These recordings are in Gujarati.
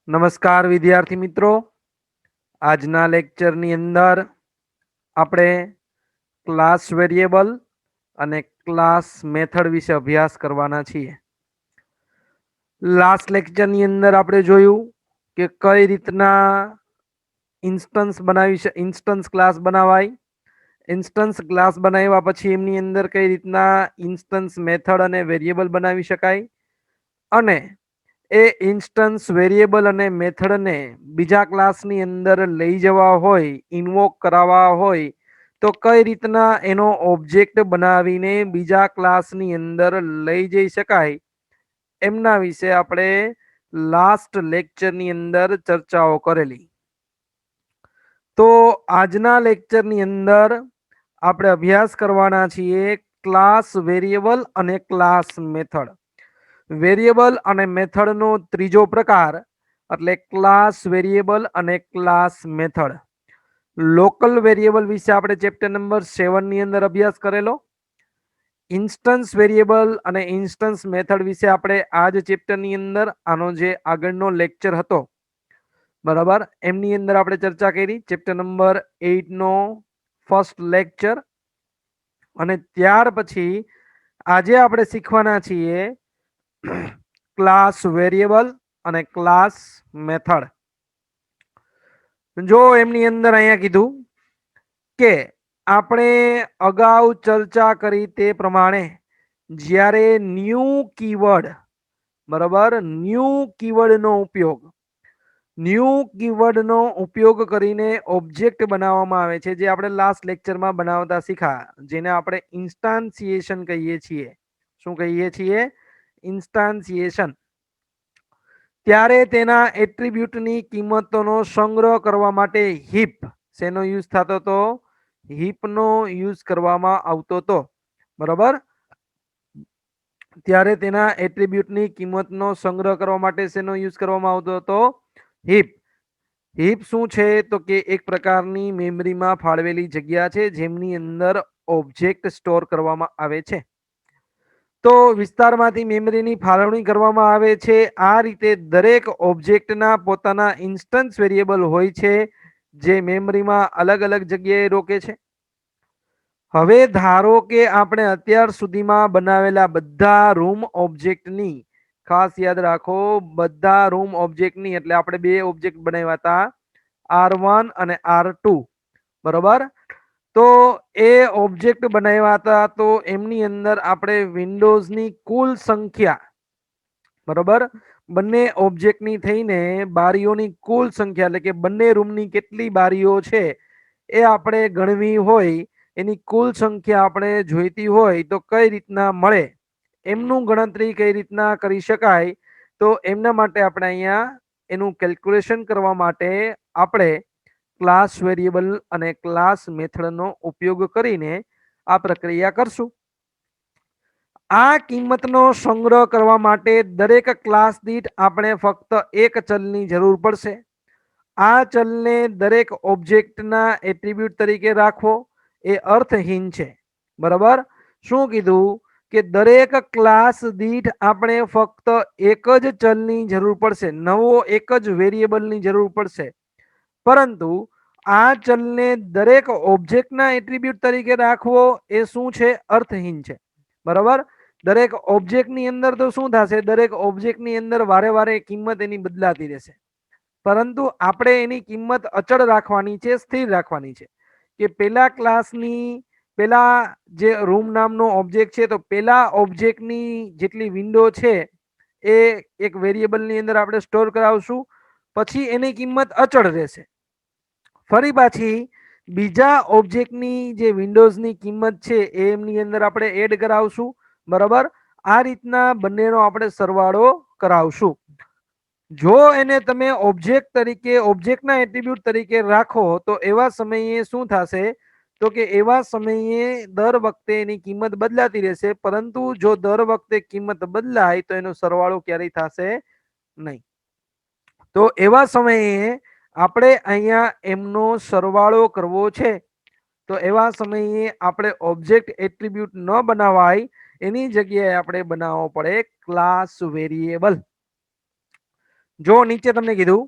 નમસ્કાર વિદ્યાર્થી મિત્રો, આજના લેક્ચરની અંદર આપણે ક્લાસ વેરિયેબલ અને ક્લાસ મેથડ વિશે અભ્યાસ કરવાના છીએ. લાસ્ટ લેક્ચરની અંદર આપણે જોયું કે કઈ રીતના ઇન્સ્ટન્સ ક્લાસ બનાવાય, ઇન્સ્ટન્સ ક્લાસ બનાવ્યા પછી એમની અંદર કઈ રીતના ઇન્સ્ટન્સ મેથડ અને વેરિયેબલ બનાવી શકાય, અને એ ઇન્સ્ટન્સ વેરિયેબલ અને મેથડને બીજા ક્લાસની અંદર લઈ જવા હોય, ઇન્વોક કરાવવા હોય તો કઈ રીતના એનો ઓબ્જેક્ટ બનાવીને બીજા ક્લાસની અંદર લઈ જઈ શકાય, એમના વિશે આપણે લાસ્ટ લેક્ચરની અંદર ચર્ચાઓ કરેલી. તો આજના લેક્ચરની અંદર આપણે અભ્યાસ કરવાના છીએ ક્લાસ વેરિયેબલ અને ક્લાસ મેથડ. વેરિયેબલ અને મેથડનો ત્રીજો પ્રકાર એટલે ક્લાસ વેરિયેબલ અને ક્લાસ મેથડ. લોકલ વેરિયેબલ વિશે આપણે ચેપ્ટર નંબર 7 ની અંદર અભ્યાસ કરેલો. ઇન્સ્ટન્સ વેરિયેબલ અને ઇન્સ્ટન્સ મેથડ વિશે આપણે આ જ ચેપ્ટરની અંદર આનો જે આગળનો લેક્ચર હતો, બરાબર, એમની અંદર આપણે ચર્ચા કરી. ચેપ્ટર નંબર 8 નો ફર્સ્ટ લેક્ચર. અને ત્યાર પછી આજે આપણે શીખવાના છીએ ક્લાસ વેરિયેબલ અને ક્લાસ મેથડ. જો એમની અંદર અહીંયા કીધું કે આપણે અગાઉ ચર્ચા કરી તે પ્રમાણે જ્યારે ન્યૂ કીવર્ડ, બરાબર, ન્યૂ કીવર્ડનો ઉપયોગ કરીને ઓબ્જેક્ટ બનાવવામાં આવે છે, જે આપણે લાસ્ટ લેક્ચરમાં બનાવતા શીખ્યા, જેને આપણે ઇન્સ્ટાન્સિએશન કહીએ છીએ. શું કહીએ છીએ? ઇન્સ્ટાન્સિએશન. ત્યારે તેના એટ્રીબ્યુટની કિંમતોનો સંગ્રહ કરવા માટે હીપ, શેનો યુઝ થતો હતો? હીપનો યુઝ કરવામાં આવતો હતો, બરાબર. ત્યારે તેના એટ્રીબ્યુટની કિંમતનો સંગ્રહ કરવા માટે શેનો યુઝ કરવામાં આવતો હતો? હીપ. હીપ શું છે? તો કે એક પ્રકારની મેમરીમાં ફાળવેલી જગ્યા છે જેમની અંદર ઓબ્જેક્ટ સ્ટોર કરવામાં આવે છે. તો વિસ્તારમાંથી મેમરીની ફાળવણી કરવામાં આવે છે. આ રીતે દરેક ઓબ્જેક્ટના પોતાના ઇન્સ્ટન્સ વેરિયેબલ હોય છે, જે મેમરીમાં અલગ અલગ જગ્યાએ રોકે છે. હવે ધારો કે આપણે અત્યાર સુધીમાં બનાવેલા બધા રૂમ ઓબ્જેક્ટની, ખાસ યાદ રાખો, બધા રૂમ ઓબ્જેક્ટની, એટલે આપણે બે ઓબ્જેક્ટ બનાવ્યા હતા, R1 અને R2, બરોબર. તો એ ઓબ્જેક્ટ બનાવ્યા હતા, તો એમની અંદર આપણે વિન્ડોઝની કુલ સંખ્યા, બરોબર, બંને ઓબ્જેક્ટની થઈને બારીઓની કુલ સંખ્યા, એટલે કે બંને રૂમની કેટલી બારીઓ છે એ આપણે ગણવી હોય, એની કુલ સંખ્યા આપણે જોઈતી હોય તો કઈ રીતના મળે, એમનું ગણતરી કઈ રીતના કરી શકાય, તો એમના માટે આપણે અહીંયા એનું કેલ્ક્યુલેશન કરવા માટે આપણે ક્લાસ વેરિયેબલ અને ક્લાસ મેથડનો ઉપયોગ કરીને આ પ્રક્રિયા કરશું. આ કિંમતનો સંગ્રહ કરવા માટે દરેક ક્લાસ દીઠ આપણે ફક્ત એક ચલની જરૂર પડશે. આ ચલને દરેક ઓબ્જેક્ટના એટ્રીબ્યુટ તરીકે રાખવો એ અર્થહીન છે, બરાબર. શું કીધું? કે દરેક ક્લાસ દીઠ આપણે ફક્ત એક જ ચલની જરૂર પડશે, નવો એક જ વેરિયેબલની જરૂર પડશે. પરંતુ આ ચલને દરેક ઓબ્જેક્ટના એટ્રીબ્યુટ તરીકે રાખવો એ શું છે? અર્થહીન છે, બરાબર. દરેક ઓબ્જેક્ટની અંદર તો શું થશે? દરેક ઓબ્જેક્ટની અંદર વારે વારે કિંમત એની બદલાતી રહેશે, પરંતુ આપણે એની કિંમત અચળ રાખવાની છે, સ્થિર રાખવાની છે. કે પેલા ક્લાસની, પેલા જે રૂમ નામનો ઓબ્જેક્ટ છે, તો પેલા ઓબ્જેક્ટની જેટલી વિન્ડો છે એ એક વેરિયેબલની અંદર આપણે સ્ટોર કરાવશું, પછી એની કિંમત અચળ રહેશે. ફરી પાછી બીજા ઓબ્જેક્ટની જે વિન્ડોઝની કિંમત છે એ એમની અંદર આપણે એડ કરાવશું, બરાબર. આ રીતના બંનેનો આપણે સરવાળો કરાવશું. જો એને તમે ઓબ્જેક્ટ તરીકે, ઓબ્જેક્ટના એટ્રીબ્યુટ તરીકે રાખો, તો એવા સમયે શું થશે? તો કે એવા સમયે દર વખતે એની કિંમત બદલાતી રહેશે, પરંતુ જો દર વખતે કિંમત બદલાય તો એનો સરવાળો ક્યારેય થશે નહીં. તો એવા સમયે આપણે અહીંયા એમનો સરવાળો કરવો છે, તો એવા સમયે આપણે ઓબ્જેક્ટ એટ્રીબ્યુટ ન બનાવાય, એની જગ્યાએ આપણે બનાવવો પડે ક્લાસ વેરિયેબલ. જો નીચે તમને કીધું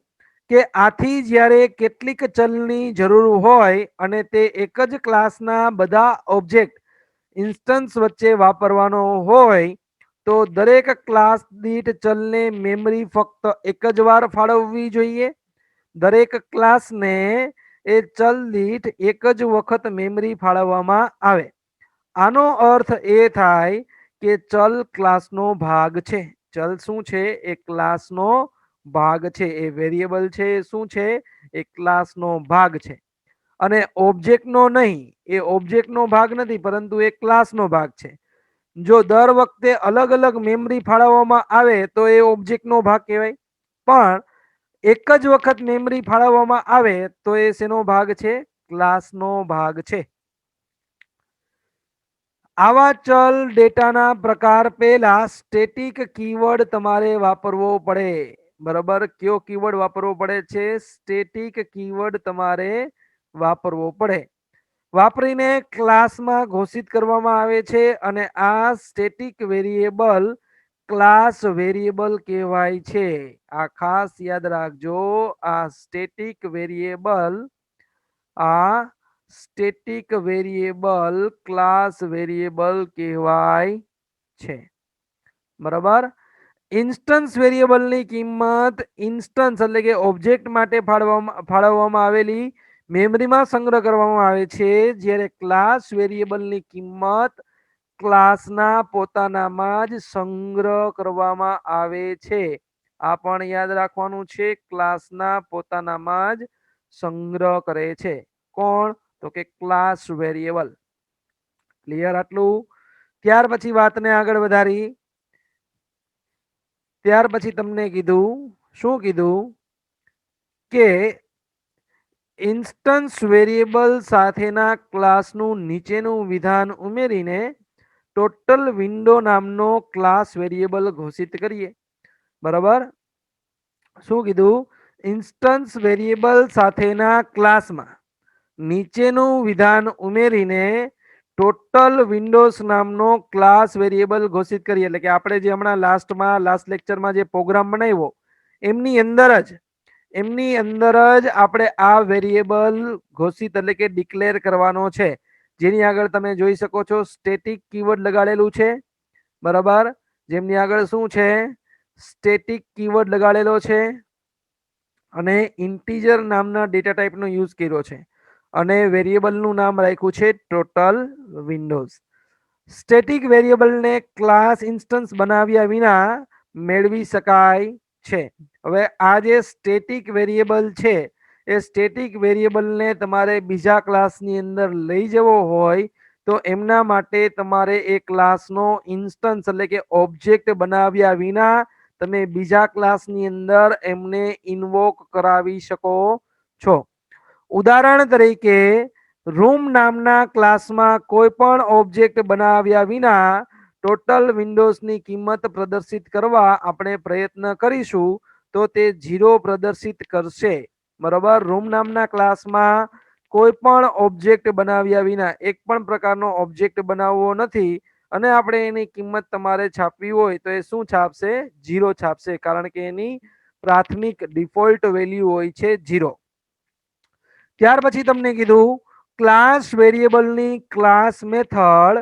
કે આથી જ્યારે કેટલીક ચલની જરૂર હોય અને તે એક જ ક્લાસના બધા ઓબ્જેક્ટ ઇન્સ્ટન્સ વચ્ચે વાપરવાનો હોય તો દરેક ક્લાસ દીઠ ચલને મેમરી ફક્ત એક જ વાર ફાળવવી જોઈએ. દરેક ક્લાસને એ ચલ દીઠ એક જ વખત મેમરી ફાળવવામાં આવે. આનો અર્થ એ થાય કે ચલ ક્લાસનો ભાગ છે. ચલ શું છે? એ ક્લાસનો ભાગ છે. એ વેરિયેબલ છે, શું છે? એ ક્લાસનો ભાગ છે. અને ઓબ્જેક્ટનો નહીં, એ ઓબ્જેક્ટનો ભાગ નથી, પરંતુ એ ક્લાસનો ભાગ છે. જો દર વખતે અલગ અલગ મેમરી ફાળવવામાં આવે તો એ ઓબ્જેક્ટનો ભાગ કહેવાય. પણ એક જ વખત મેમરી ફાળવવામાં આવે તો એ શેનો ભાગ છે? ક્લાસનો ભાગ છે. આવા ચલ ડેટાના પ્રકાર પહેલા સ્ટેટિક કીવર્ડ તમારે વાપરવો પડે. બરાબર, કયો કીવર્ડ વાપરવો પડે છે? સ્ટેટિક કીવર્ડ તમારે વાપરવો પડે. વાપરીને ક્લાસમાં ઘોષિત કરવામાં આવે છે અને આ સ્ટેટિક વેરિયેબલ ક્લાસ વેરિયેબલ કહેવાય છે. આ ખાસ યાદ રાખજો, આ સ્ટેટિક વેરિયેબલ ક્લાસ વેરિયેબલ કહેવાય છે. બરાબર. ઇન્સ્ટન્સ વેરિયેબલની કિંમત ઇન્સ્ટન્સ એટલે કે ઓબ્જેક્ટ માટે ફાળવવામાં આવેલી મેમરીમાં સંગ્રહ કરવામાં આવે છે, જ્યારે ક્લાસ વેરિયેબલની કિંમત ક્લાસના પોતાનામાં જ સંગ્રહ કરવામાં આવે છે. આ પણ યાદ રાખવાનું છે, ક્લાસના પોતાનામાં જ સંગ્રહ કરે છે. કોણ? તો કે ક્લાસ વેરિયેબલ. ક્લિયર આટલું? ત્યાર પછી વાતને આગળ વધારી. ત્યાર પછી તમને કીધું, શું કીધું કે ઇન્સ્ટન્સ વેરિયેબલ સાથેના ક્લાસનું નીચેનું વિધાન ઉમેરીને ટોટલ વિન્ડો નામનો ક્લાસ વેરિયેબલ ઘોષિત કરીએ. બરાબર. શું કીધું? ઇન્સ્ટન્સ વેરિયેબલ સાથેના ક્લાસમાં નીચેનું વિધાન ઉમેરીને ટોટલ વિન્ડોઝ નામનો ક્લાસ વેરિયેબલ ઘોષિત કરીએ. એટલે કે આપણે જે હમણાં લાસ્ટ લેક્ચરમાં જે પ્રોગ્રામ બનાવ્યો એમની અંદર જ આપણે આ વેરિયેબલ ઘોષિત એટલે કે ડિક્લેર કરવાનો છે, જેની આગળ તમે જોઈ શકો છો સ્ટેટિક કીવર્ડ લગાડેલું છે. બરાબર, જેમની આગળ શું છે? સ્ટેટિક કીવર્ડ લગાડેલો છે અને ઇન્ટીજર નામના ડેટા ટાઈપનો યુઝ કર્યો છે અને વેરિયેબલનું નામ રાખ્યું છે ટોટલ વિન્ડોઝ. સ્ટેટિક વેરિયેબલને ક્લાસ ઇન્સ્ટન્સ બનાવ્યા વિના મેળવી શકાય છે. હવે આ જે સ્ટેટિક વેરિયેબલ છે એ સ્ટેટિક વેરિયેબલને તમારે બીજા ક્લાસની અંદર લઈ જવો હોય તો એમના માટે તમારે એ ક્લાસનો ઇન્સ્ટન્સ એટલે કે ઓબ્જેક્ટ બનાવ્યા વિના તમે બીજા ક્લાસની અંદર એમને ઇન્વોક કરાવી શકો છો. ઉદાહરણ તરીકે રૂમ નામના ક્લાસમાં કોઈ પણ ઓબ્જેક્ટ બનાવ્યા વિના ટોટલ વિન્ડોઝની કિંમત પ્રદર્શિત કરવા આપણે પ્રયત્ન કરીશું તો તે 0 પ્રદર્શિત કરશે. બરાબર. રૂમ નામના ક્લાસમાં કોઈ પણ ઓબ્જેક્ટ બનાવ્યા વિના એક પણ પ્રકારનો ઓબ્જેક્ટ બનાવવો નથી અને આપણે એની કિંમત તમારે છાપવી હોય તો એ શું છાપશે? 0 છાપશે, કારણ કે એની પ્રાથમિક ડિફોલ્ટ વેલ્યુ હોય છે 0. ત્યાર પછી તમને કીધું ક્લાસ વેરિયેબલની ક્લાસ મેથડ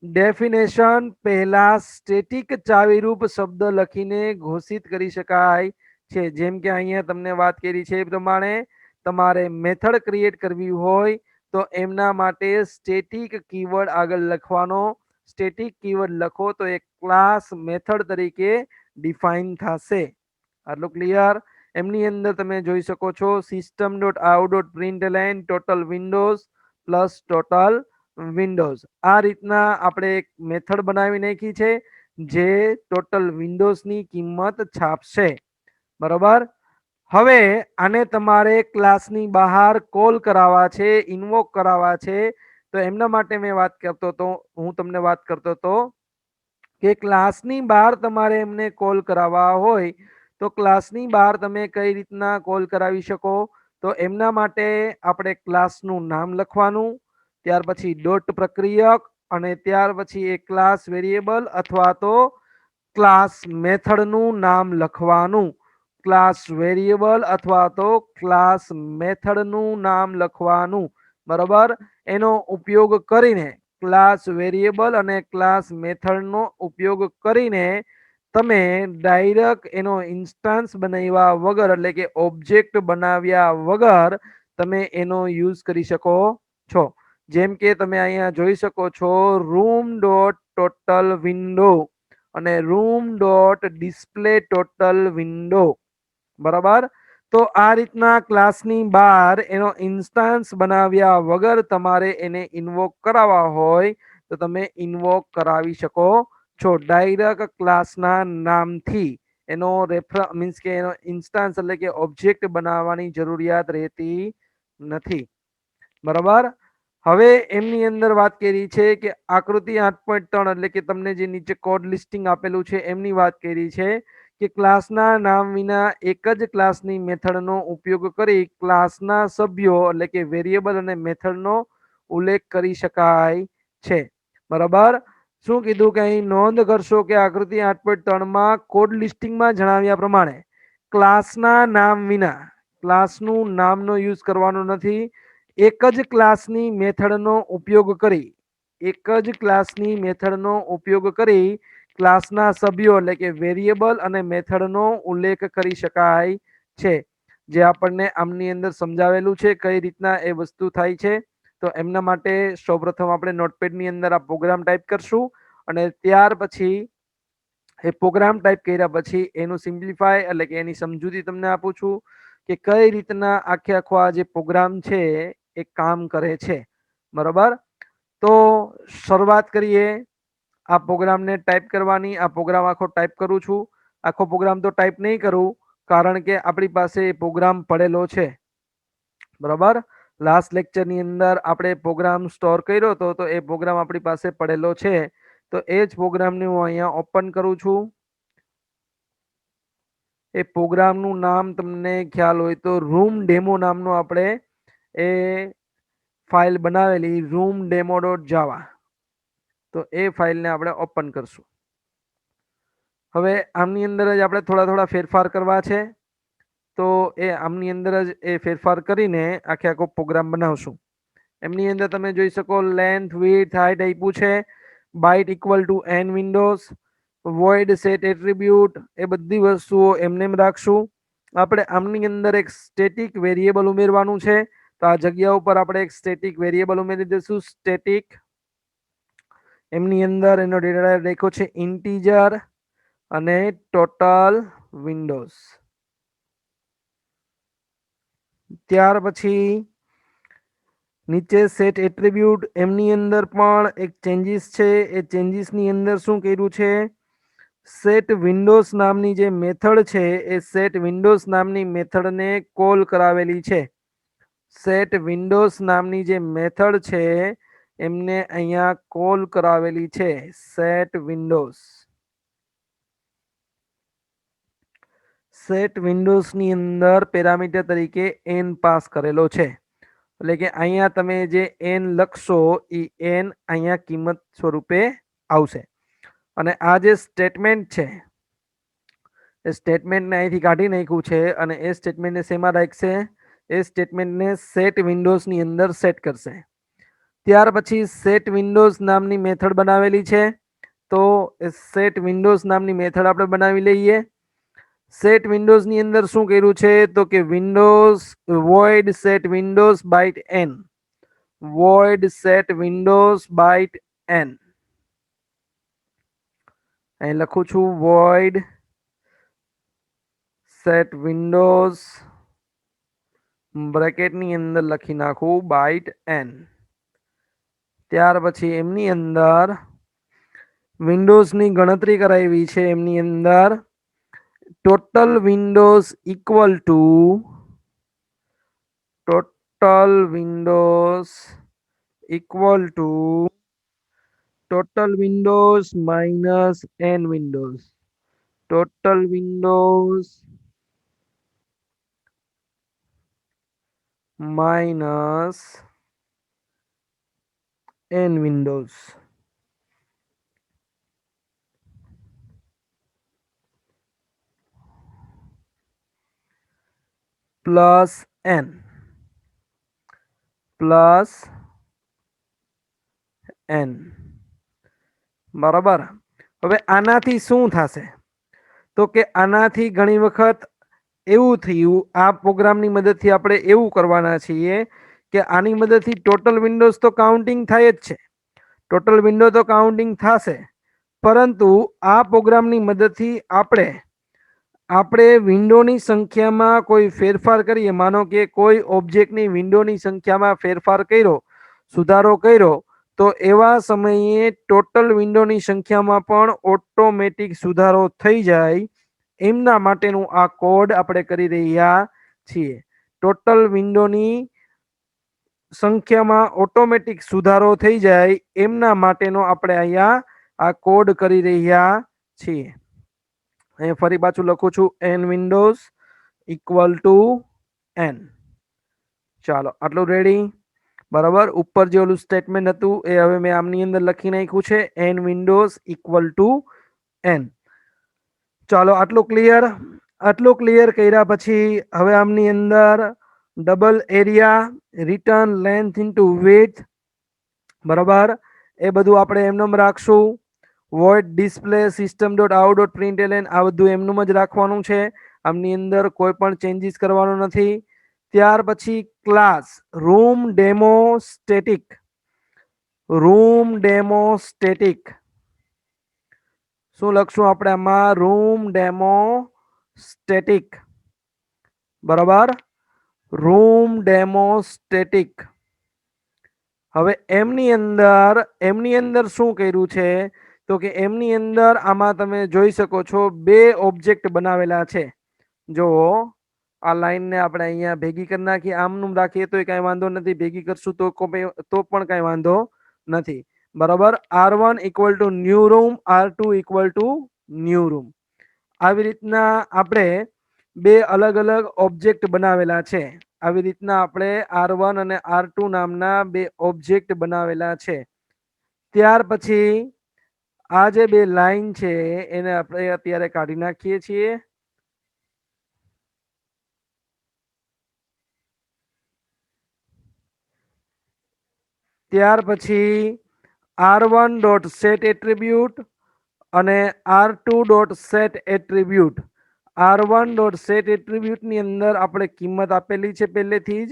ડેફિનેશન પહેલા સ્ટેટિક ચાવીરૂપ શબ્દ લખીને ઘોષિત કરી શકાય છે. જેમ કે અહીંયા તમને વાત કરી છે એ પ્રમાણે તમારે મેથડ ક્રિએટ કરવી હોય તો એમના માટે સ્ટેટિક કીવર્ડ આગળ લખવાનો. સ્ટેટિક કીવર્ડ લખો તો એક ક્લાસ મેથડ તરીકે ડિફાઇન થશે. આટલું ક્લિયર? એમની અંદર તમે જોઈ શકો છો system.out.println total Windows plus total Windows. આ રીતના આપણે એક મેથડ બનાવી નાખી છે જે ટોટલ વિન્ડોઝની કિંમત છાપશે. બરોબર. હવે આને તમારે ક્લાસની બહાર કોલ કરાવવા છે, ઇન્વોક કરાવવા છે, તો એમના માટે હું તમને વાત કરતો હતો કે ક્લાસની બહાર તમારે એમને કોલ કરાવવા હોય તો ક્લાસની બહાર તમે કઈ રીતના કોલ કરાવી શકો? તો એમના માટે આપણે ક્લાસનું નામ લખવાનું, ત્યાર પછી ડોટ પ્રક્રિયક અને ત્યાર પછી એક ક્લાસ વેરિયેબલ અથવા તો ક્લાસ મેથડનું નામ લખવાનું. ક્લાસ વેરિયેબલ અથવા તો ક્લાસ મેથડનું નામ લખવાનું, બરાબર. એનો ઉપયોગ કરીને ક્લાસ વેરિયેબલ અને ક્લાસ મેથડનો ઉપયોગ કરીને તમે ડાયરેક્ટ એનો ઇન્સ્ટન્સ બનાવ્યા વગર, એટલે કે ઓબ્જેક્ટ બનાવ્યા વગર તમે એનો યુઝ કરી શકો છો. જેમ કે તમે અહીંયા જોઈ શકો છો, રૂમ ડોટ ટોટલ વિન્ડો અને room dot display total window, બરાબર. તો આ રીતના ક્લાસની બહાર એનો ઇન્સ્ટન્સ બનાવ્યા વગર તમારે એને ઇન્વોક કરાવવા હોય તો તમે ઇન્વોક કરાવી શકો છો ડાયરેક્ટ ક્લાસના નામથી. એનો મીન્સ કે એનો ઇન્સ્ટન્સ એટલે કે ઓબ્જેક્ટ બનાવવાની જરૂરિયાત રહેતી નથી, બરાબર. હવે એમની અંદર વાત કરી છે કે આકૃતિ 8.3 એટલે કે તમને જે નીચે કોડ લિસ્ટિંગ આપેલું છે એમની વાત કરી છે કે ક્લાસના નામ વિના એક જ ક્લાસની મેથડનો ઉપયોગ કરી ક્લાસના સભ્યો એટલે કે વેરિયેબલ અને મેથડનો ઉલ્લેખ કરી શકાય છે, બરાબર. શું કીધું કે અહીં નોંધ કરશો કે આકૃતિ 8.3 કોડ લિસ્ટિંગમાં જણાવ્યા પ્રમાણે ક્લાસના નામ વિના ક્લાસનું નામનો યુઝ કરવાનો નથી. એક જ ક્લાસની મેથડનો ઉપયોગ કરી એક જ ક્લાસની મેથડનો ઉપયોગ કરી ક્લાસના સભ્યો એટલે કે વેરિયેબલ અને મેથડનો ઉલ્લેખ કરી શકાય છે. જે આપણને આમની અંદર સમજાવેલું છે કઈ રીતના એ વસ્તુ થાય છે. તો એમના માટે સૌપ્રથમ આપણે નોટપેડની અંદર આ પ્રોગ્રામ ટાઈપ કરશું અને ત્યાર પછી એ પ્રોગ્રામ ટાઈપ કર્યા પછી એનું સિમ્પ્લિફાય એટલે કે એની સમજૂતી તમને આપું છું કે કઈ રીતના આખે આખો આ જે પ્રોગ્રામ છે એ કામ કરે છે, બરાબર. તો શરૂઆત કરીએ આ પ્રોગ્રામને ટાઈપ કરવાની. આ પ્રોગ્રામ આખો ટાઈપ કરું છું. આખો પ્રોગ્રામ તો ટાઈપ નહીં કરું કારણ કે આપણી પાસે પ્રોગ્રામ પડેલો છે, બરાબર. લાસ્ટ લેક્ચરની અંદર આપણે પ્રોગ્રામ સ્ટોર કર્યો હતો તો એ પ્રોગ્રામ આપણી પાસે પડેલો છે. તો એ જ પ્રોગ્રામને હું અહીંયા ઓપન કરું છું. એ પ્રોગ્રામનું નામ તમને ખ્યાલ હોય તો રૂમ ડેમો નામનો આપણે એ ફાઇલ બનાવેલી રૂમ ડેમો ડોટ જાવા. તો એ ફાઇલને આપણે ઓપન કરશું. હવે આમની અંદર જ આપણે થોડા થોડા ફેરફાર કરવા છે. તો એ આમની અંદર જ એ ફેરફાર કરીને આખે આખો પ્રોગ્રામ બનાવશું. એમની અંદર તમે જોઈ શકો લેન્થ વિડ્થ હાઇટ આપ્યું છે, byte equal to n windows, void set attribute, એ બધી વસ્તુઓ એમને એમ રાખશું. આપણે આમની અંદર એક સ્ટેટિક વેરિયેબલ ઉમેરવાનું છે. તો આ જગ્યા ઉપર આપણે એક સ્ટેટિક વેરિયેબલ ઉમેરી દઈશું. સ્ટેટિક એમની અંદર એનો ડેટા લખ્યો છે ઇન્ટીજર અને ટોટલ વિન્ડોઝ. ત્યાર પછી નીચે સેટ એટ્રીબ્યુટ એમની અંદર પણ એક ચેન્જીસ છે. એ ચેન્જીસની અંદર શું કર્યું છે, સેટ વિન્ડોઝ નામની જે મેથડ છે એ સેટ વિન્ડોઝ નામની મેથડને કોલ કરાવેલી છે. સેટ વિન્ડોઝ નામની જે મેથડ છે એમને અહીંયા કોલ કરાવેલી છે. સેટ વિન્ડોઝ સેટ વિન્ડોઝની અંદર પેરામીટર તરીકે n પાસ કરેલો છે. એટલે કે અહીંયા તમે જે n લખશો એ n અહીંયા કિંમત સ્વરૂપે આવશે. અને આ જે સ્ટેટમેન્ટ છે એ સ્ટેટમેન્ટને અહીંથી કાઢી નાખ્યું છે અને એ સ્ટેટમેન્ટને શેમાં રાખશે, એ સ્ટેટમેન્ટને સેટ વિન્ડોઝની અંદર સેટ કરશે. ત્યાર પછી સેટ વિન્ડોઝ નામની મેથડ બનાવેલી છે. તો એ સેટ વિન્ડોઝ નામની મેથડ આપણે બનાવી લઈએ. સેટ વિન્ડોઝની અંદર શું કર્યું છે તો કે windows void set windows byte n, void set windows byte n. અહીં લખું છું વોઇડ સેટ વિન્ડોઝ બ્રેકેટની અંદર લખી નાખું બાઇટ n. ત્યાર પછી એમની અંદર વિન્ડોઝની ગણતરી કરાવી છે. એમની અંદર total windows equal to total windows equal to total windows minus n windows, total windows minus n windows. Plus N plus N બરાબર. હવે આનાથી શું થશે તો કે આનાથી ઘણી વખત એવું થયું, આ પ્રોગ્રામની મદદથી આપણે એવું કરવાના છીએ કે આની મદદથી ટોટલ વિન્ડોઝ તો કાઉન્ટિંગ થાય જ છે, ટોટલ વિન્ડો તો કાઉન્ટિંગ થશે, પરંતુ આ પ્રોગ્રામની મદદથી આપણે વિન્ડોની સંખ્યામાં કોઈ ફેરફાર કરીએ, માનો કે કોઈ ઓબ્જેક્ટની વિન્ડોની સંખ્યામાં ફેરફાર કર્યો, સુધારો કર્યો, તો એવા સમયે ટોટલ વિન્ડોની સંખ્યામાં પણ ઓટોમેટિક સુધારો થઈ જાય એમના માટેનું આ કોડ આપણે કરી રહ્યા છીએ. ટોટલ વિન્ડોની સંખ્યામાં ઓટોમેટિક સુધારો થઈ જાય એમના માટેનો આપણે અહીંયા આ કોડ કરી રહ્યા છીએ. અહીં ફરી પાછું લખું છું, N windows equal to N. ચાલો આટલું રેડી. બરાબર. ઉપર જે ઓલું સ્ટેટમેન્ટ હતું એ હવે મેં આમની અંદર લખી નાખ્યું છે, N windows equal to N. ચાલો આટલું ક્લિયર. આટલું ક્લિયર કર્યા પછી હવે આમની અંદર double area, return length into width, બરાબર, એ બધું આપણે એમનેમ રાખશું. Void display system dot out dot println, આ બધું એમનું જ રાખવાનું છે, આમની અંદર કોઈ પણ ચેન્જીસ કરવાનું નથી. ત્યાર પછી class room demo static, room demo static શું લખશું આપણે આમાં? Room demo static. બરાબર, રૂમ ડેમો સ્ટેટિક. હવે એમની અંદર શું કર્યું છે તો કે એમની અંદર આમાં તમે જોઈ શકો છો બે ઓબ્જેક્ટ બનાવેલા છે. જો આ લાઈનને આપણે અહીંયા ભેગી કરી નાખીએ, આમનું રાખીએ તો કાંઈ વાંધો નથી, ભેગી કરશું તો પણ કાંઈ વાંધો નથી. બરાબર. R1 equal to new room, R2 equal to new room. આવી રીતના આપણે બે અલગ અલગ ઓબ્જેક્ટ બનાવેલા છે. આવી રીતના આપણે R1 અને R2 નામના બે ઓબ્જેક્ટ બનાવેલા છે. ત્યાર પછી આ જે બે લાઈન છે એને આપણે અત્યારે કાઢી નાખીએ છીએ. ત્યાર પછી R1 ડોટ સેટ એટ્રીબ્યુટ અને R2 dot set attribute. R1 dot set એટ્રીબ્યુટની અંદર આપણે કિંમત આપેલી છે પહેલેથી જ,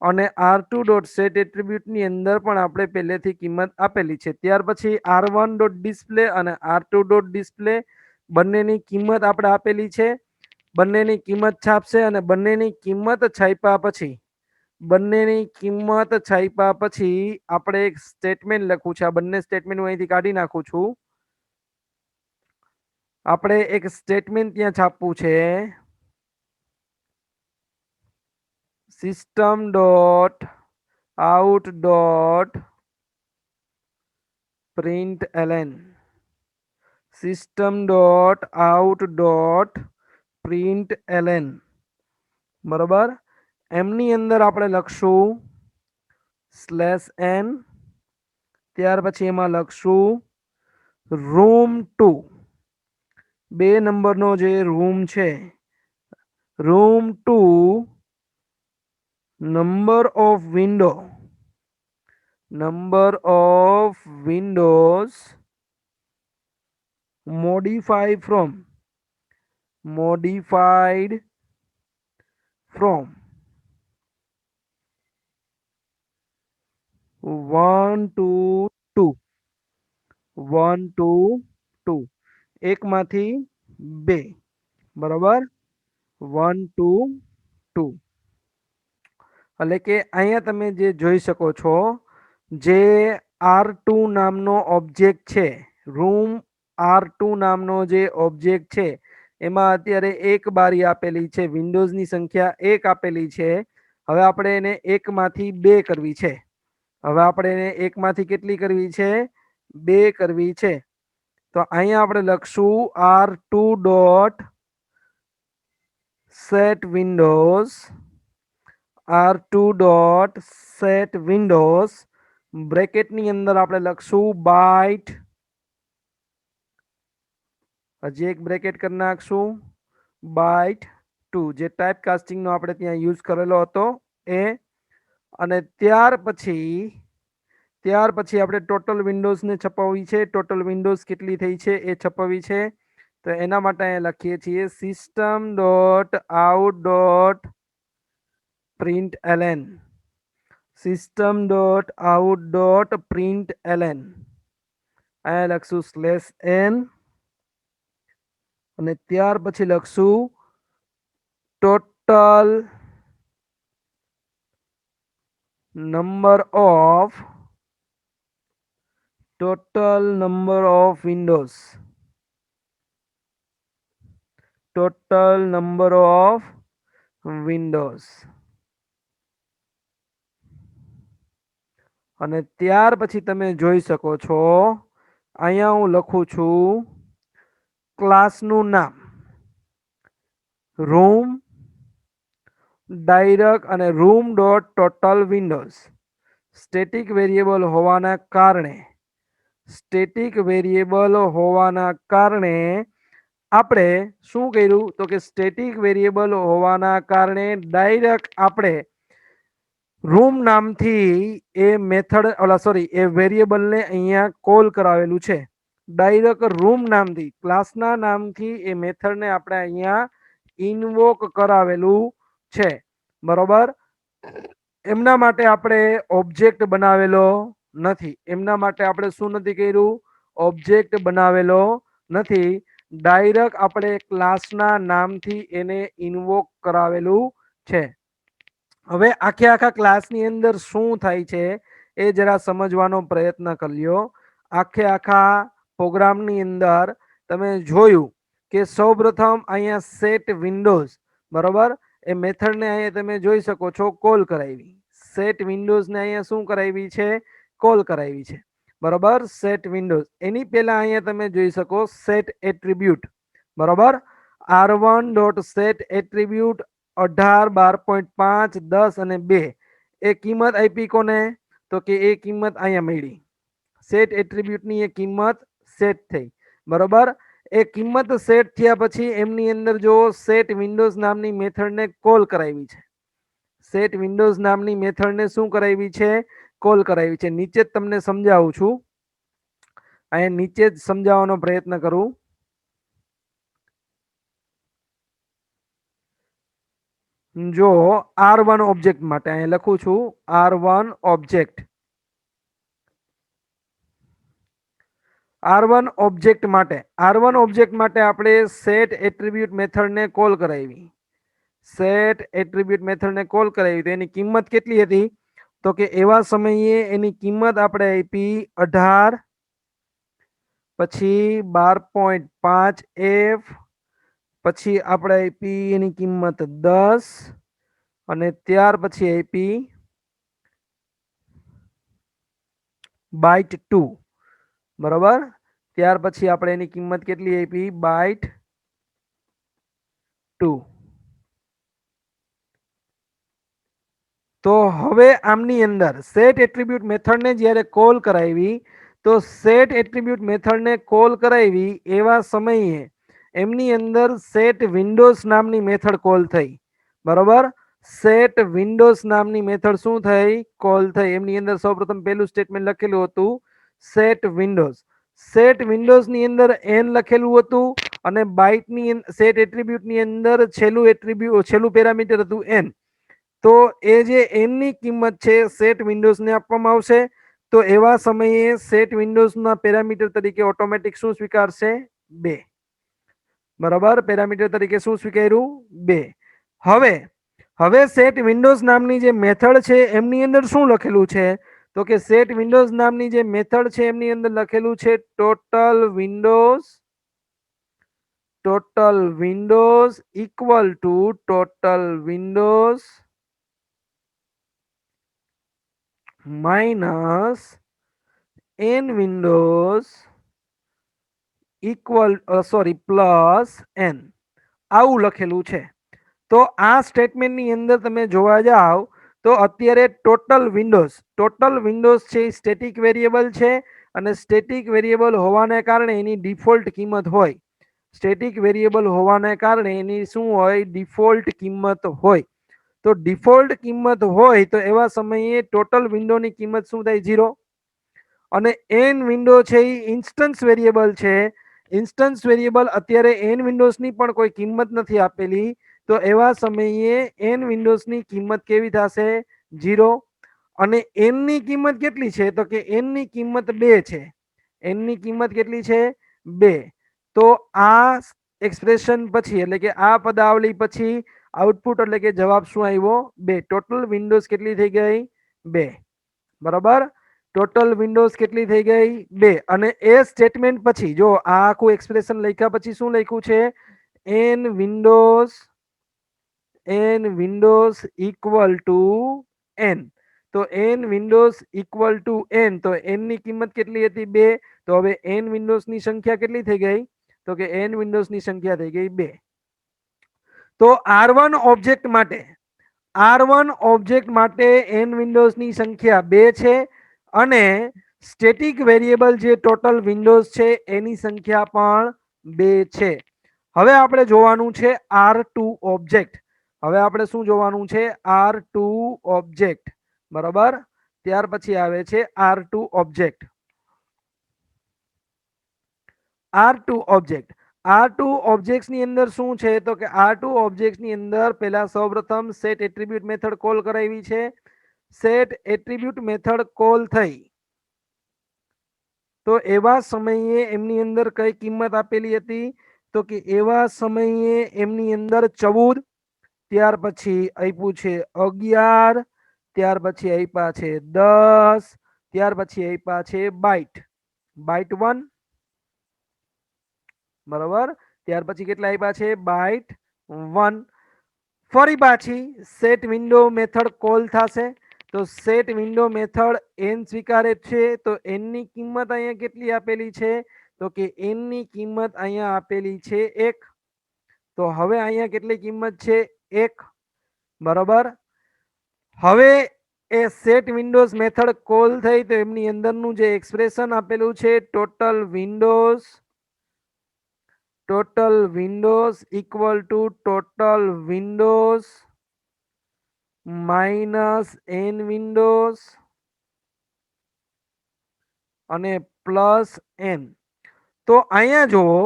અને R2 ડોટ સેટ એટ્રીબ્યુટની અંદર પણ આપણે પહેલેથી કિંમત આપેલી છે. ત્યાર પછી R1 ડોટ ડિસ્પ્લે અને R2 ડોટ ડિસ્પ્લે, બંનેની કિંમત આપણે આપેલી છે. બંનેની કિંમત છાપશે અને બંનેની કિંમત છાપ્યા પછી આપણે એક સ્ટેટમેન્ટ લખવું છે. આ બંને સ્ટેટમેન્ટ હું અહીંથી કાઢી નાખું છું. આપણે એક સ્ટેટમેન્ટ ત્યાં છાપવું છે, system dot out dot print LN, system dot out dot print LN. બરાબર. એમની અંદર આપણે લખશું /n, ત્યાર પછી એમાં લખશું room2, 2 નંબરનો જે રૂમ છે, room2 number of Windows modified from 1 to 2, 1 to 2, એકમાંથી બે. બરાબર, 1 to 2. એટલે કે અહીંયા તમે જે જોઈ શકો છો, જે R2 નામનો ઓબ્જેક્ટ છે, રૂમ R2 નામનો જે ઓબ્જેક્ટ છે, એમાં અત્યારે એક બારી આપેલી છે, વિન્ડોઝની સંખ્યા એક આપેલી છે. હવે આપણે એને એકમાંથી બે કરવી છે. કેટલી કરવી છે? બે કરવી છે. તો અહીંયા આપણે લખશું R2 dot set windows, R2 dot set windows, બ્રેકેટની અંદર આપણે લખશું બાઇટ, હજી એક બ્રેકેટ કરી નાખશું, બાઇટ 2 જે ટાઈપ કાસ્ટિંગનો આપણે ત્યાં યુઝ કરેલો હતો એ, અને ત્યાર પછી આપણે ટોટલ વિન્ડોઝને છપાવવી છે. ટોટલ વિન્ડોઝ કેટલી થઈ છે એ છપાવવી છે. તો એના માટે અહીંયા લખીએ છીએ system dot out dot print LN, system dot out dot print LN, અહીંયા લખશું /n, અને ત્યાર પછી લખશું total number of windows, total number of windows, અને ત્યાર પછી તમે જોઈ શકો છો અહીંયા હું લખું છું ક્લાસનું નામ રૂમ ડાયરેક્ટ અને room dot total windows. Static variable હોવાના કારણે આપણે શું કર્યું તો કે સ્ટેટિક વેરિયેબલ હોવાના કારણે ડાયરેક્ટ આપણે રૂમ નામથી એ મેથડ એ વેરિયેબલને અહીંયા કોલ કરાવેલું છે. ડાયરેક્ટ રૂમ નામથી ક્લાસના નામથી એ મેથડને આપણે અહીંયા ઇન્વોક કરાવેલું છે. બરોબર, એમના માટે આપણે ઓબ્જેક્ટ બનાવેલો નથી. એમના માટે આપણે શું નથી કર્યું? ઓબ્જેક્ટ બનાવેલો નથી. ડાયરેક્ટ આપણે ક્લાસના નામથી એને ઇન્વોક કરાવેલું છે. હવે આખા ક્લાસની અંદર શું થાય છે એ જરા સમજવાનો પ્રયત્ન કર્યો. આખા પ્રોગ્રામની અંદર તમે જોયું કે સૌપ્રથમ અહીંયા સેટ વિન્ડોઝ, બરોબર, એ મેથડને અહીંયા તમે જોઈ શકો છો કોલ કરાવી. સેટ વિન્ડોઝને અહીંયા શું કરાવી છે? કોલ કરાવી છે. બરોબર, સેટ વિન્ડોઝ. એની પહેલા અહીંયા તમે જોઈ શકો સેટ એટ્રીબ્યુટ, બરોબર, r1 ડોટ સેટ એટ્રીબ્યુટ 18 12.5 10 અને 2 એ કિંમત આપી કોને? તો કે એ કિંમત અહીંયા મળી. સેટ એટ્રીબ્યુટની એ કિંમત સેટ થઈ. બરોબર, એ કિંમત સેટ થયા પછી એમની અંદર જો સેટ વિન્ડોઝ નામની મેથડને કોલ કરાવી છે. સેટ વિન્ડોઝ નામની મેથડને શું કરાવી છે? કોલ કરાવી છે. નીચે જ તમને સમજાવું છું, અહીંયા નીચે જ સમજાવવાનો પ્રયત્ન કરું. જો r1 ઓબ્જેક્ટ માટે અહીંયા લખું છું r1 ઓબ્જેક્ટ, r1 ઓબ્જેક્ટ માટે આપણે સેટ એટ્રીબ્યુટ મેથડને કોલ કરાવી. સેટ એટ્રીબ્યુટ મેથડને કોલ કરાવી તો એની કિંમત કેટલી હતી? તો કે એવા સમયે એની કિંમત આપણે આપી 18, પછી 12.5f, પછી આપણે આપી એની કિંમત 10, અને ત્યાર પછી આપી બાઇટ 2. બરોબર, ત્યાર પછી આપણે એની કિંમત કેટલી આપી? બાઇટ 2. તો હવે આમની અંદર સેટ એટ્રીબ્યુટ મેથડને જ્યારે કોલ કરાવી તો સેટ એટ્રીબ્યુટ મેથડને કોલ કરાવી એવા સમયે એમની અંદર સેટ વિન્ડોઝ નામની મેથડ કોલ થઈ. બરોબર, સેટ વિન્ડોઝ નામની મેથડ શું થઈ? કોલ થઈ. એમની અંદર સૌપ્રથમ પહેલું સ્ટેટમેન્ટ લખેલું હતું સેટ વિન્ડોઝ. સેટ વિન્ડોઝની અંદર n લખેલું હતું અને બાઇટની સેટ એટ્રીબ્યુટની અંદર છેલ્લું પેરામીટર હતું n. તો એ જે n ની કિંમત છે સેટ વિન્ડોઝને આપવામાં આવશે. તો એવા સમયે સેટ વિન્ડોઝના પેરામીટર તરીકે ઓટોમેટિક શું સ્વીકારશે? 2. બરાબર, પેરામીટર તરીકે શું સ્વીકાર્યું? 2. હવે સેટ વિન્ડોઝ નામની જે મેથડ છે એમની અંદર શું લખેલું છે? તો કે સેટ વિન્ડોઝ નામની જે મેથડ છે એમની અંદર લખેલું છે total windows equal to total windows minus n windows plus n, આવું લખેલું છે. તો આ સ્ટેટમેન્ટની અંદર તમે જોવા જાઓ તો અત્યારે ટોટલ વિન્ડોઝ છે સ્ટેટિક વેરિયેબલ છે, અને સ્ટેટિક વેરિયેબલ હોવાને કારણે એની ડિફોલ્ટ કિંમત હોય. સ્ટેટિક વેરિયેબલ હોવાને કારણે એની શું હોય, ડિફોલ્ટ કિંમત હોય. તો ડિફોલ્ટ કિંમત હોય તો એવા સમયે ટોટલ વિન્ડોની કિંમત શું થાય, 0. અને એન વિન્ડો છે એ ઇન્સ્ટન્સ વેરિયેબલ છે. ઇન્સ્ટન્સ વેરિયેબલ અત્યારે એન વિન્ડોઝની પણ કોઈ કિંમત નથી આપેલી, તો એવા સમયે એન વિન્ડોઝની કિંમત કેવી થશે, 0. અને એન ની કિંમત કેટલી છે, તો કે એન ની કિંમત 2 છે. એન ની કિંમત કેટલી છે, 2. તો આ એક્સપ્રેશન પછી એટલે કે આ પદાવલી પછી આઉટપુટ એટલે કે જવાબ શું આવ્યો, 2. ટોટલ વિન્ડોઝ કેટલી થઈ ગઈ, 2. બરાબર. ટોટલ વિન્ડોઝ કેટલી થઈ ગઈ, 2. અને એ સ્ટેટમેન્ટ પછી જો આ આખું એક્સપ્રેશન લખ્યા પછી શું લખ્યું છે, N windows equal to N. તો N windows equal to N, તો એન ની કિંમત કેટલી હતી, 2. તો હવે એન વિન્ડોઝ ની સંખ્યા કેટલી થઈ ગઈ, તો કે એન વિન્ડોઝ ની સંખ્યા થઈ ગઈ 2. તો R1 ઓબ્જેક્ટ માટે એન વિન્ડોઝ ની સંખ્યા 2 છે. અને સ્ટેટિક વેરિયેબલ જે ટોટલ વિન્ડોઝ છે એની સંખ્યા પણ 2 છે. હવે આપણે જોવાનું છે R2 ઓબ્જેક્ટ. હવે આપણે શું જોવાનું છે, R2 ઓબ્જેક્ટ. બરાબર. ત્યાર પછી આવે છે R2 object. R2 object. R2 objects ની અંદર શું છે, તો કે R2 ઓબ્જેક્ટ્સ ની અંદર પહેલા સૌપ્રથમ સેટ એટ્રીબ્યુટ મેથડ કોલ કરાવી છે. સેટ એટ્રીબ્યુટ મેથડ કોલ થઈ તો એવા સમયે એમની અંદર કઈ કિંમત આપેલી હતી, તો કે એવા સમયે એમની અંદર 14, ત્યાર પછી આપ્યું છે 11, ત્યાર પછી આપ્યા છે 10, ત્યાર પછી આપ્યા છે બાઇટ 1. બરાબર. ત્યાર પછી કેટલા આપ્યા છે, બાઇટ 1. ફરી પાછી સેટ વિન્ડો મેથડ કોલ થશે. તો સેટ વિન્ડો મેથડ એન સ્વીકારે છે, તો એન ની કિંમત અહીંયા કેટલી આપેલી છે, તો કે એન ની કિંમત અહીંયા આપેલી છે 1. તો હવે અહીંયા કેટલી કિંમત છે, 1. બરાબર. હવે એ સેટ વિન્ડોઝ મેથડ કોલ થઈ તો એમની અંદરનું જે એક્સપ્રેશન આપેલું છે, total windows equal to total windows minus N windows અને પ્લસ એન. તો અહીંયા જુઓ,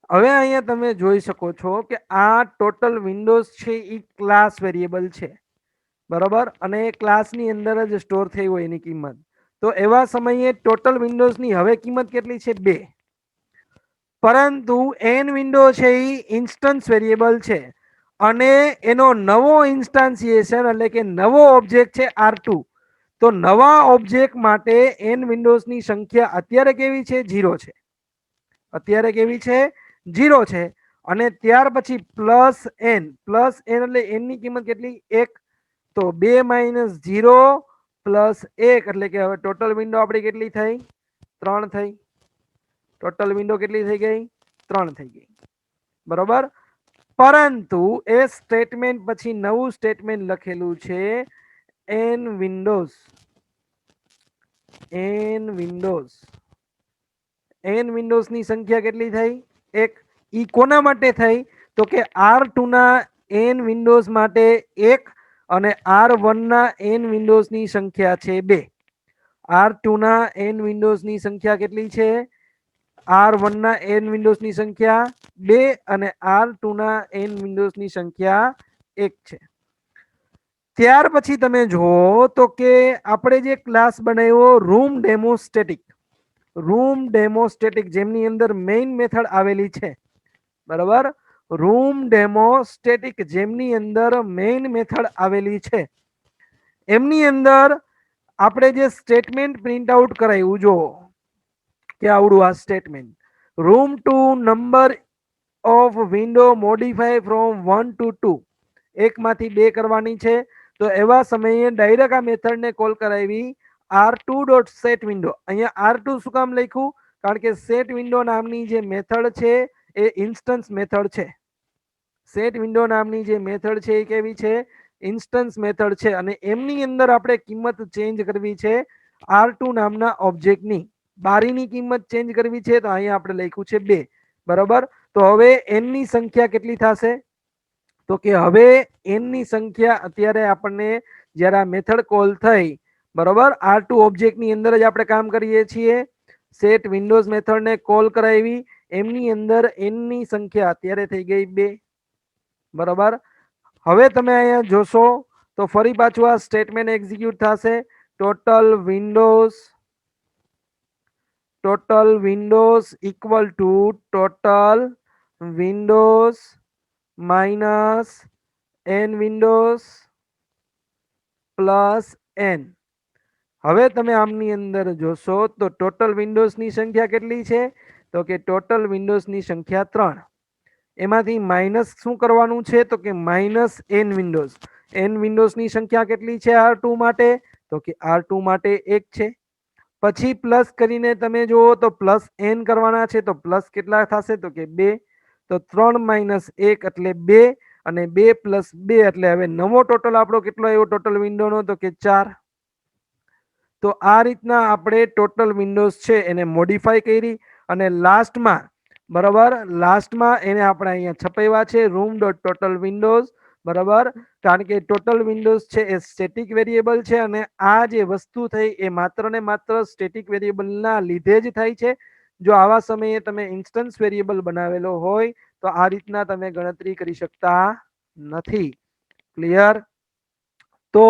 હવે અહીંયા તમે જોઈ શકો છો કે આ ટોટલ વિન્ડોઝ છે એ ક્લાસ વેરિયેબલ છે. બરાબર. અને ક્લાસની અંદર જ સ્ટોર થઈ હોય એની કિંમત. તો એવા સમયે ટોટલ વિન્ડોઝની હવે કિંમત કેટલી છે, 2. પરંતુ એન વિન્ડો છે એ ઇન્સ્ટન્સ વેરિયેબલ છે અને એનો નવો ઇન્સ્ટાન્સિએશન એટલે કે નવો ઓબ્જેક્ટ છે R2. તો નવા ઓબ્જેક્ટ માટે એન વિન્ડોઝની સંખ્યા અત્યારે કેવી છે, 0 છે. અત્યારે કેવી છે, 0 છે. અને ત્યાર પછી પ્લસ એન એટલે એન ની કિંમત કેટલી, 1. તો 2 માઇનસ 0 પ્લસ 1 એટલે કે હવે ટોટલ વિન્ડો આપણી કેટલી થઈ, 3 થઈ. ટોટલ વિન્ડો કેટલી થઈ ગઈ, 3 થઈ ગઈ. બરોબર. પરંતુ એ સ્ટેટમેન્ટ પછી નવું સ્ટેટમેન્ટ લખેલું છે એન વિન્ડોઝ. એન વિન્ડોઝ ની સંખ્યા કેટલી થઈ, 1. ઈ કોના માટે થઈ, તો કે R2 ના એન વિન્ડોઝ માટે 1 અને R1 ના એન વિન્ડોઝ ની સંખ્યા છે 2. R2 ના એન વિન્ડોઝ ની સંખ્યા કેટલી છે, R1 ના એન વિન્ડોઝ ની સંખ્યા 2 અને R2 ના એન વિન્ડોઝ ની સંખ્યા 1 છે. ત્યાર પછી તમે જુઓ તો કે આપણે જે ક્લાસ બનાવ્યો રૂમ ડેમોસ્ટેટિક જેમની અંદર મેઇન મેથડ આવેલી છે. બરાબર. રૂમ ડેમોસ્ટેટિક જેમની અંદર મેઇન મેથડ આવેલી છે એમની અંદર આપણે જે સ્ટેટમેન્ટ પ્રિન્ટ આઉટ કરાયું, જો કે આવડું આ statement, room to number of window modify from 1 to 2, 1 માંથી 2 કરવાની છે. તો એવા સમયે ડાયરેક્ટ આ મેથડને કોલ કરાવી R2.set window. અહીંયા R2 શું કામ લખ્યું, કારણ કે સેટ વિન્ડો નામની જે મેથડ છે એ ઇન્સ્ટન્સ મેથડ છે. સેટ વિન્ડો નામની જે મેથડ છે એ કેવી છે, ઇન્સ્ટન્સ મેથડ છે. અને એમની અંદર આપણે કિંમત ચેન્જ કરવી છે R2 નામના ઓબ્જેક્ટની. બારીની કિંમત ચેન્જ કરવી છે તો અહીંયા આપણે લખ્યું છે 2. બરાબર. તો હવે n ની સંખ્યા કેટલી થશે? તો કે હવે n ની સંખ્યા અત્યારે આપણને જ્યારે આ મેથડ કોલ થઈ, બરોબર, R2 ઓબ્જેક્ટ ની અંદર જ આપણે કામ કરીએ છીએ. સેટ વિન્ડોઝ મેથડ ને કોલ કરાવી, એમની અંદર n ની સંખ્યા અત્યારે થઈ ગઈ 2, બરોબર. હવે તમે અહીંયા જોશો તો ફરી પાછું આ સ્ટેટમેન્ટ એક્ઝિક્યુટ થશે. Total windows equal to total windows minus n windows plus n. હવે તમે આમની અંદર જોશો તો ટોટલ વિન્ડોઝની સંખ્યા કેટલી છે? તો કે ટોટલ વિન્ડોઝની સંખ્યા 3. એમાંથી માઇનસ શું કરવાનું છે? તો કે માઇનસ n વિન્ડોઝ. n વિન્ડોઝની સંખ્યા કેટલી છે R2 માટે? તો કે R2 માટે 1 છે. પછી પ્લસ કરીને તમે જુઓ તો પ્લસ n કરવાના છે, તો પ્લસ કેટલા થશે? તો કે 2. તો 3 માઇનસ 1 એટલે 2, અને 2 પ્લસ 2 એટલે હવે નવો ટોટલ આપણો કેટલો આવ્યો ટોટલ વિન્ડોનો? તો કે 4. તો આ રીતના આપણે ટોટલ વિન્ડોઝ છે એને મોડિફાઈ કરી, અને લાસ્ટમાં, બરાબર, લાસ્ટમાં એને આપણે અહીંયા છપાવ્યા છે રૂમ ડોટ ટોટલ વિન્ડોઝ, બરાબર. કારણ કે ટોટલ વિન્ડોઝ છે એ સ્ટેટિક વેરિયેબલ છે, અને આ જે વસ્તુ થઈ એ માત્ર ને માત્ર સ્ટેટિક વેરિયેબલના લીધે જ થાય છે. જો આવા સમયે તમે ઇન્સ્ટન્સ વેરિયેબલ બનાવેલો હોય તો આ રીતના તમે ગણતરી કરી શકતા નથી. ક્લિયર? તો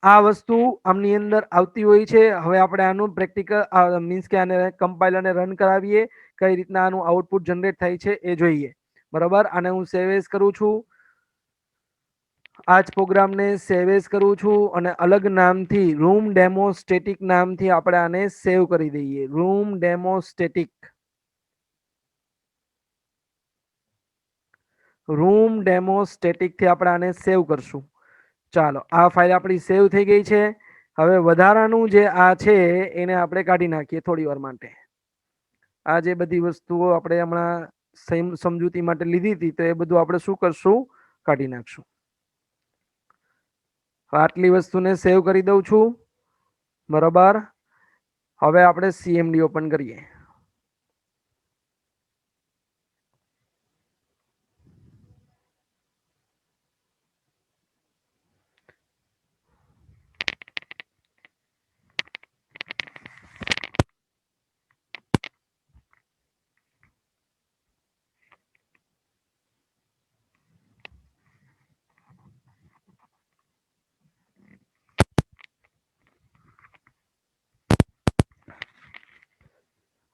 આ વસ્તુ આમની અંદર આવતી હોય છે. હવે આપણે આનું પ્રેક્ટિકલ મીન્સ કે આને કમ્પાઇલ અને રન કરાવીએ, કઈ રીતના આનું આઉટપુટ જનરેટ થાય છે એ જોઈએ. બરાબર. આને હું સેવ એઝ કરું છું, આ જ પ્રોગ્રામને સેવ એઝ કરું છું, અને અલગ નામથી રૂમ ડેમો સ્ટેટિક નામથી આપણે આને સેવ કરી દઈએ. Room demo static, room demo static થી આપણે આને સેવ કરશું. ચાલો, આ ફાઇલ આપણી સેવ થઈ ગઈ છે. હવે વધારાનું જે આ છે એને આપણે કાઢી નાખીએ થોડી વાર માટે. આ જે બધી વસ્તુઓ આપણે હમણાં સમજૂતી માટે લીધી હતી, તો એ બધું આપણે શું કરશું? કાઢી નાખશું. આટલી વસ્તુને સેવ કરી દઉં છું, બરાબર. હવે આપણે CMD ઓપન કરીએ.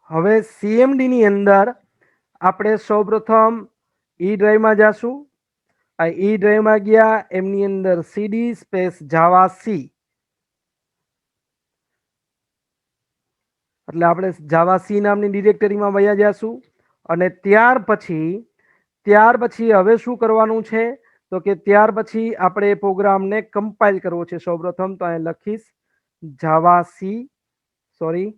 હવે CMD ની અંદર આપણે સૌપ્રથમ ઈ ડ્રાઈવમાં જાશું. આ ઈ ડ્રાઈવમાં ગયા, એમની અંદર CD સ્પેસ જાવા સી, એટલે આપણે જાવા સી નામની ડિરેક્ટરીમાં વયા જાશું. અને ત્યાર પછી હવે શું કરવાનું છે? તો કે ત્યાર પછી આપણે પ્રોગ્રામને કમ્પાઇલ કરવો છે. સૌપ્રથમ તો અહીં લખીશ javac, sorry,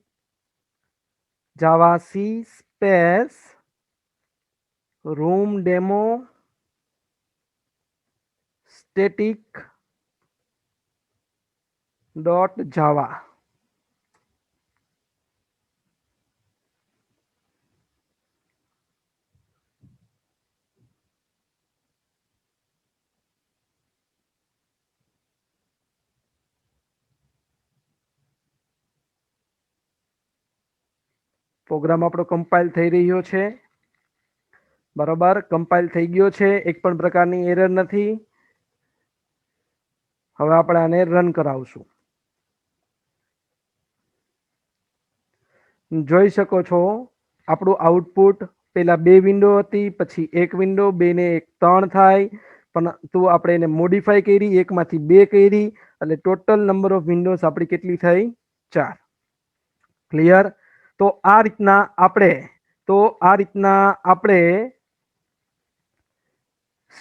javac space room demo static dot Java. Program આપણો કમ્પાઇલ થઈ રહ્યો છે, બરાબર. કમ્પાઇલ થઈ ગયો છે, એક પણ પ્રકારની એરર નથી. હવે આપણે આને રન કરાવશું. જોઈ શકો છો આપણું આઉટપુટ, પેલા 2 વિન્ડો હતી, પછી 1 વિન્ડો, 2 ને 1 3 થાય, પરંતુ આપણે એને મોડિફાઈ કરી, 1 માંથી 2 કરી, એટલે ટોટલ નંબર ઓફ વિન્ડોઝ આપણી કેટલી થઈ? 4. ક્લિયર? તો આ રીતના આપણે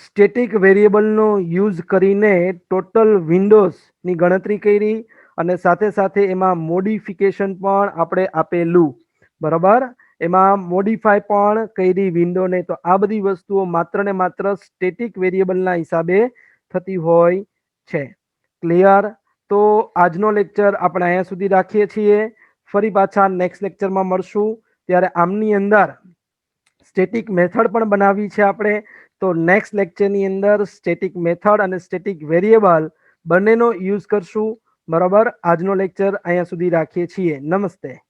સ્ટેટિક વેરિયેબલનો યુઝ કરીને ટોટલ વિન્ડોઝની ગણતરી કરી, અને સાથે સાથે એમાં મોડિફિકેશન પણ આપણે આપેલું, બરાબર. એમાં મોડિફાઈ પણ કરી વિન્ડોને. તો આ બધી વસ્તુઓ માત્ર ને માત્ર સ્ટેટિક વેરિયેબલના હિસાબે થતી હોય છે. ક્લિયર? તો આજનો લેક્ચર આપણે અહીંયા સુધી રાખીએ છીએ. ફરી પાછા નેક્સ્ટ લેક્ચરમાં મળશું, ત્યારે આમની અંદર સ્ટેટિક મેથડ પણ બનાવી છે આપણે. તો નેક્સ્ટ લેક્ચરની અંદર સ્ટેટિક મેથડ અને સ્ટેટિક વેરિયેબલ બંનેનો યુઝ કરશું. બરાબર, આજનો લેક્ચર અહીંયા સુધી રાખીએ છીએ. નમસ્તે.